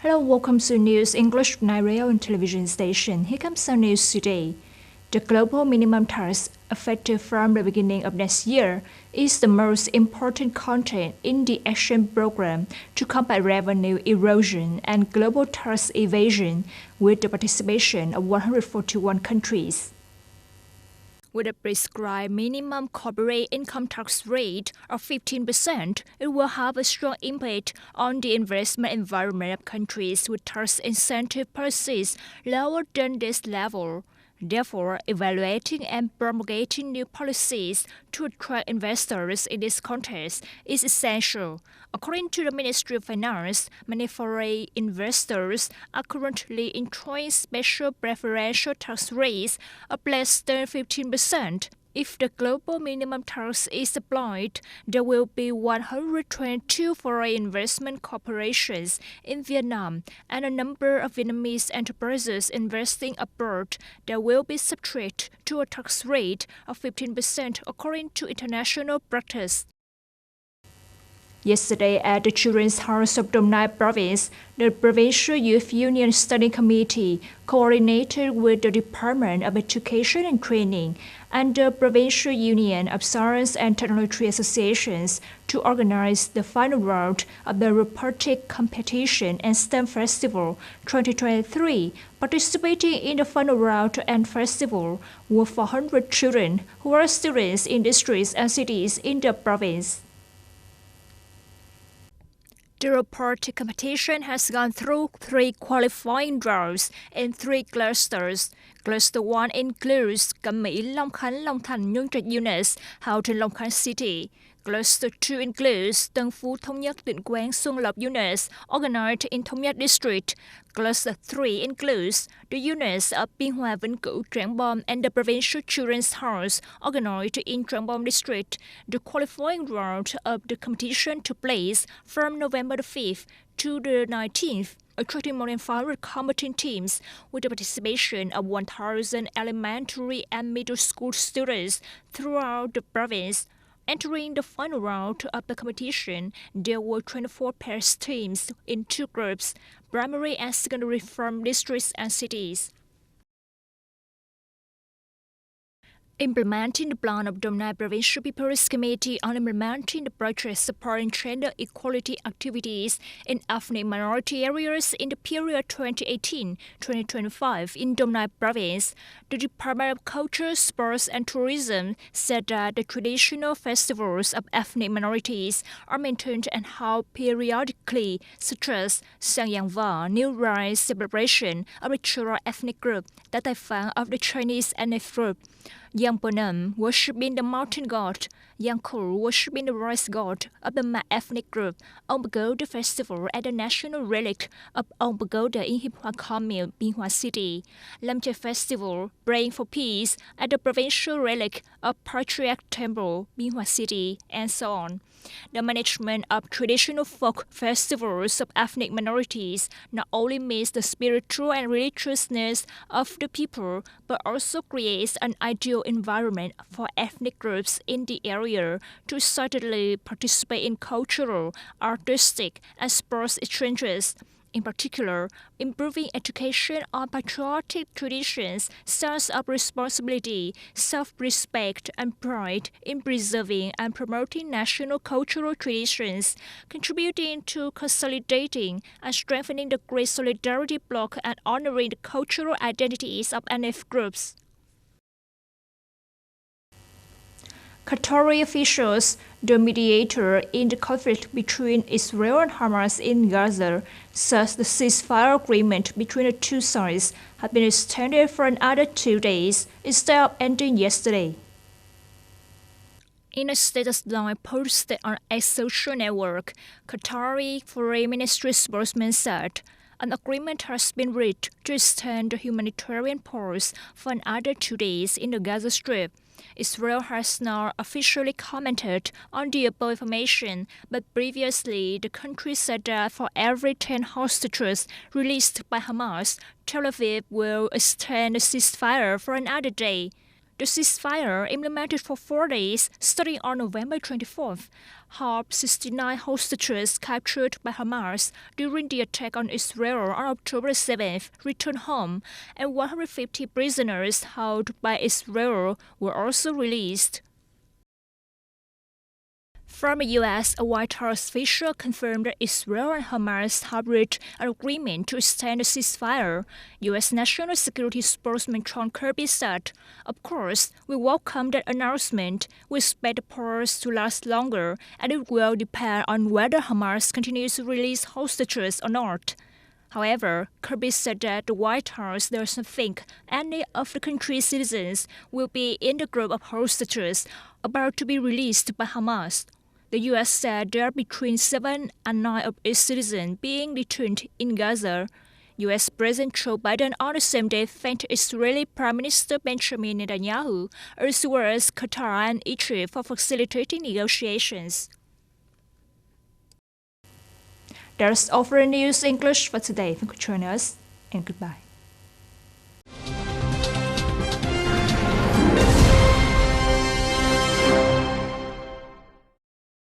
Hello, welcome to News English Night Radio and Television Station. Here comes our news today. The global minimum tax, effective from the beginning of next year, is the most important content in the action program to combat revenue erosion and global tax evasion with the participation of 141 countries. With a prescribed minimum corporate income tax rate of 15%, it will have a strong impact on the investment environment of countries with tax incentive policies lower than this level. Therefore, evaluating and promulgating new policies to attract investors in this context is essential. According to the Ministry of Finance, many foreign investors are currently enjoying special preferential tax rates of less than 15%. If the global minimum tax is applied, there will be 122 foreign investment corporations in Vietnam and a number of Vietnamese enterprises investing abroad that will be subject to a tax rate of 15% according to international practice. Yesterday at the Children's House of Dong Nai Province, the Provincial Youth Union Study Committee coordinated with the Department of Education and Training and the Provincial Union of Science and Technology Associations to organize the final round of the Robotic Competition and STEM Festival 2023. Participating in the final round and festival were 400 children who are students in districts and cities in the province. The robotic competition has gone through 3 qualifying rounds in 3 clusters. Cluster 1 includes Cẩm Mỹ, Long Khánh, Long Thành, Nhân Trạch units held in Long Khánh City. Cluster 2 includes Tân Phú, Thống Nhất, Định Quán, Xuân Lộc units organized in Thống Nhất District. Cluster 3 includes the units of Biên Hòa, Vĩnh Cửu, Trảng Bom and the Provincial Children's House organized in Trảng Bom District. The qualifying round of the competition took place from November the 5th to the 19th, attracting more than 500 competent teams with the participation of 1,000 elementary and middle school students throughout the province. Entering the final round of the competition, there were 24 pairs teams in 2 groups, primary and secondary from districts and cities. Implementing the plan of Dong Nai Provincial People's Committee on implementing the project supporting gender equality activities in ethnic minority areas in the period 2018-2025 in Dong Nai Province, the Department of Culture, Sports and Tourism said that the traditional festivals of ethnic minorities are maintained and held periodically, such as Sang Yang Va, New Rise celebration of the Chura ethnic group, the Tai Phang of the Chinese ethnic group, Yang Ponam worshipping the mountain god, Yang Kul worshipping the rice god of the Ma ethnic group, Ông Pagoda festival at the national relic of Ông Pagoda in Hiệp Hòa Commune, Biên Hòa City, Lam Chai festival praying for peace at the provincial relic of Patriarch Temple, Biên Hòa City, and so on. The management of traditional folk festivals of ethnic minorities not only meets the spiritual and religiousness of the people, but also creates an ideal environment for ethnic groups in the area to certainly participate in cultural, artistic, and sports exchanges. In particular, improving education on patriotic traditions, sense of responsibility, self-respect, and pride in preserving and promoting national cultural traditions, contributing to consolidating and strengthening the great solidarity bloc and honoring the cultural identities of NF groups. Qatari officials, the mediator in the conflict between Israel and Hamas in Gaza, says the ceasefire agreement between the two sides had been extended for another 2 days instead of ending yesterday. In a status line posted on a social network, Qatari Foreign Ministry spokesman said, an agreement has been reached to extend the humanitarian pause for another 2 days in the Gaza Strip. Israel has not officially commented on the above information, but previously the country said that for every 10 hostages released by Hamas, Tel Aviv will extend the ceasefire for another day. The ceasefire, implemented for 4 days, starting on November 24th, helped 69 hostages captured by Hamas during the attack on Israel on October 7th return home, and 150 prisoners held by Israel were also released. From the U.S., a White House official confirmed that Israel and Hamas have reached an agreement to extend the ceasefire. U.S. National Security spokesman John Kirby said, "Of course, we welcome that announcement. We expect the pause to last longer, and it will depend on whether Hamas continues to release hostages or not." However, Kirby said that the White House does not think any of the country's citizens will be in the group of hostages about to be released by Hamas. The U.S. said there are between 7 and 9 of its citizens being detained in Gaza. U.S. President Joe Biden on the same day thanked Israeli Prime Minister Benjamin Netanyahu, as well as Qatar and Egypt for facilitating negotiations. That's all for the news English for today. Thank you for joining us, and goodbye.